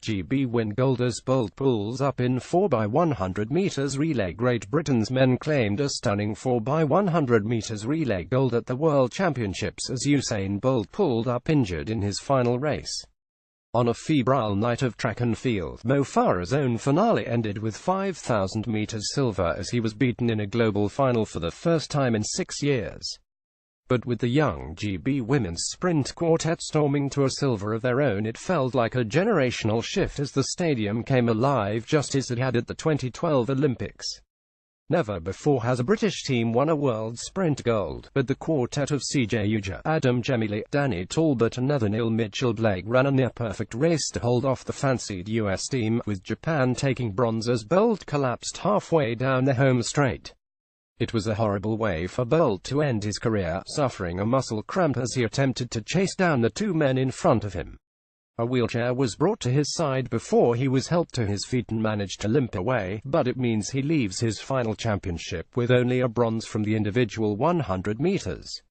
GB win gold as Bolt pulls up in 4x100 meters relay. Great Britain's men claimed a stunning 4x100 meters relay gold at the World Championships as Usain Bolt pulled up injured in his final race. On a febrile night of track and field, Mo Farah's own finale ended with 5,000 meters silver as he was beaten in a global final for the first time in 6 years. But with the young GB women's sprint quartet storming to a silver of their own, it felt like a generational shift as the stadium came alive just as it had at the 2012 Olympics. Never before has a British team won a world sprint gold, but the quartet of CJ Ujah, Adam Gemili, Danny Talbot and Nathaniel Mitchell-Blake ran a near-perfect race to hold off the fancied US team, with Japan taking bronze as Bolt collapsed halfway down the home straight. It was a horrible way for Bolt to end his career, suffering a muscle cramp as he attempted to chase down the two men in front of him. A wheelchair was brought to his side before he was helped to his feet and managed to limp away, but it means he leaves his final championship with only a bronze from the individual 100 meters.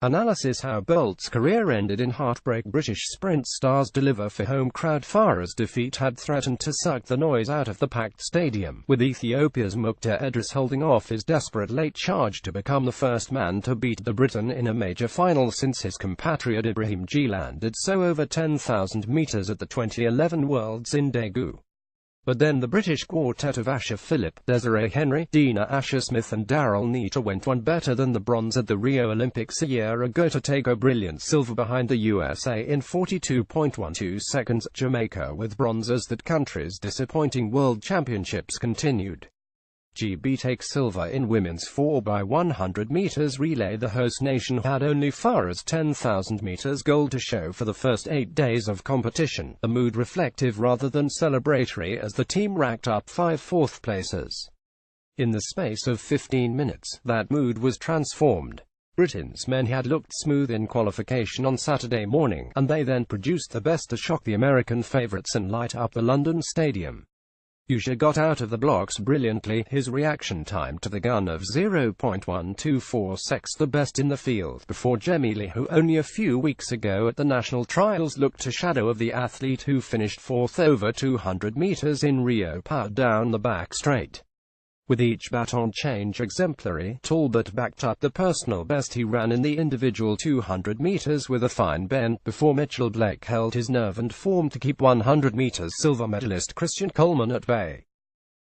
Analysis: how Bolt's career ended in heartbreak. British sprint stars deliver for home crowd. Farah's defeat had threatened to suck the noise out of the packed stadium, with Ethiopia's Mukhtar Edris holding off his desperate late charge to become the first man to beat the Briton in a major final since his compatriot Ibrahim Jilan did so over 10,000 meters at the 2011 Worlds in Daegu. But then the British quartet of Asher Phillip, Desiree Henry, Dina Asher-Smith and Daryl Neita went one better than the bronze at the Rio Olympics a year ago to take a brilliant silver behind the USA in 42.12 seconds. Jamaica with bronze as that country's disappointing World Championships continued. GB takes silver in women's 4x100 meters relay. The host nation had only Farah's 10,000 meters gold to show for the first 8 days of competition, the mood reflective rather than celebratory as the team racked up 5 fourth places. In the space of 15 minutes, that mood was transformed. Britain's men had looked smooth in qualification on Saturday morning, and they then produced the best to shock the American favourites and light up the London stadium. Ujah got out of the blocks brilliantly, his reaction time to the gun of 0.124 seconds the best in the field, before Gemili, who only a few weeks ago at the national trials looked a shadow of the athlete who finished fourth over 200 meters in Rio, powered down the back straight. With each baton change exemplary, Talbot backed up the personal best he ran in the individual 200 meters with a fine bend, before Mitchell-Blake held his nerve and form to keep 100 meters silver medalist Christian Coleman at bay.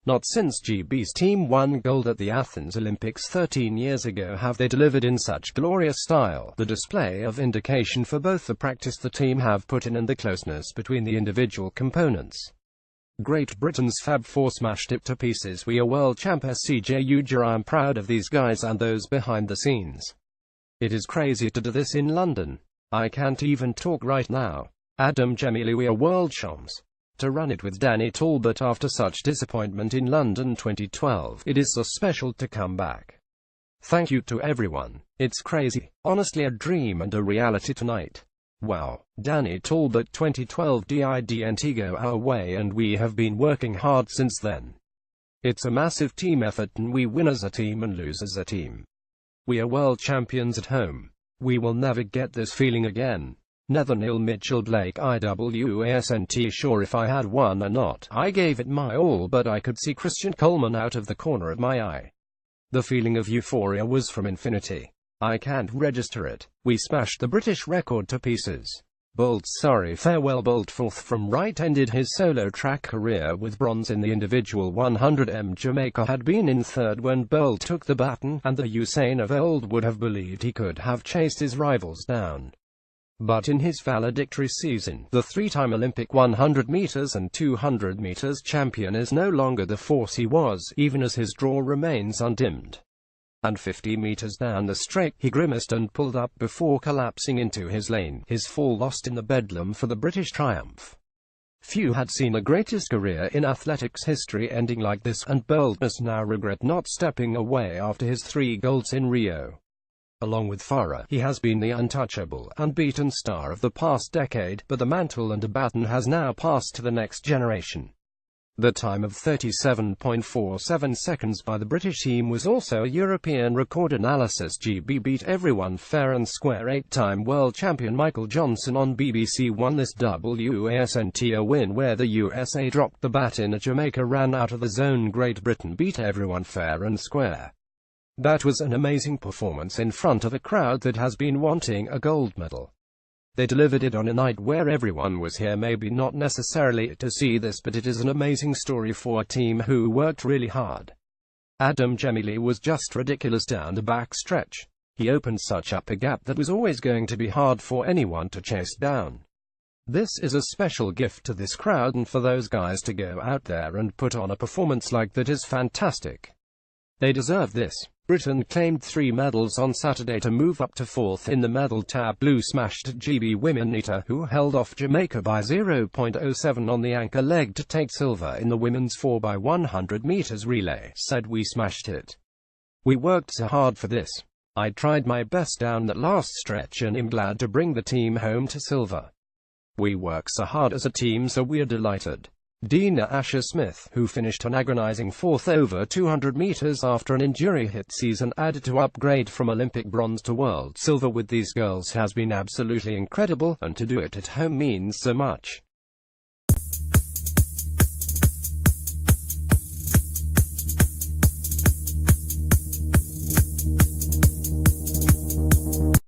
Not since GB's team won gold at the Athens Olympics 13 years ago have they delivered in such glorious style, the display of indication for both the practice the team have put in and the closeness between the individual components. Great Britain's Fab Four smashed it to pieces. We are world champ CJ Ujah. I'm proud of these guys and those behind the scenes. It is crazy to do this in London. I can't even talk right now. Adam Gemili, we are world champs. To run it with Danny Talbot after such disappointment in London 2012, it is so special to come back. Thank you to everyone. It's crazy. Honestly, a dream and a reality tonight. Wow. Danny Talbot 2012 didn't go our way and we have been working hard since then. It's a massive team effort and we win as a team and lose as a team. We are world champions at home. We will never get this feeling again. Nathaniel Mitchell-Blake IWASNT sure if I had won or not. I gave it my all but I could see Christian Coleman out of the corner of my eye. The feeling of euphoria was from infinity. I can't register it. We smashed the British record to pieces. Bolt's sorry farewell. Bolt, fourth from right, ended his solo track career with bronze in the individual 100m. Jamaica had been in third when Bolt took the baton, and the Usain of old would have believed he could have chased his rivals down. But in his valedictory season, the three-time Olympic 100 meters and 200 meters champion is no longer the force he was, even as his draw remains undimmed. And 50 meters down the straight, he grimaced and pulled up before collapsing into his lane, his fall lost in the bedlam for the British triumph. Few had seen the greatest career in athletics history ending like this, and Bolt must now regret not stepping away after his 3 golds in Rio. Along with Farah, he has been the untouchable, unbeaten star of the past decade, but the mantle and the baton has now passed to the next generation. The time of 37.47 seconds by the British team was also a European record. Analysis: GB beat everyone fair and square. 8-time world champion Michael Johnson on BBC won this WASNT win where the USA dropped the baton and Jamaica ran out of the zone. Great Britain beat everyone fair and square. That was an amazing performance in front of a crowd that has been wanting a gold medal. They delivered it on a night where everyone was here, maybe not necessarily to see this, but it is an amazing story for a team who worked really hard. Adam Gemili was just ridiculous down the back stretch. He opened such up a gap that was always going to be hard for anyone to chase down. This is a special gift to this crowd, and for those guys to go out there and put on a performance like that is fantastic. They deserve this. Britain claimed 3 medals on Saturday to move up to 4th in the medal tab. Blue smashed GB women Nita, who held off Jamaica by 0.07 on the anchor leg to take silver in the women's 4x100 meters relay, said, "We smashed it. We worked so hard for this. I tried my best down that last stretch and am glad to bring the team home to silver. We work so hard as a team, so we're delighted." Dina Asher-Smith, who finished an agonizing 4th over 200 meters after an injury-hit season, added to upgrade from Olympic bronze to world silver with these girls has been absolutely incredible, and to do it at home means so much.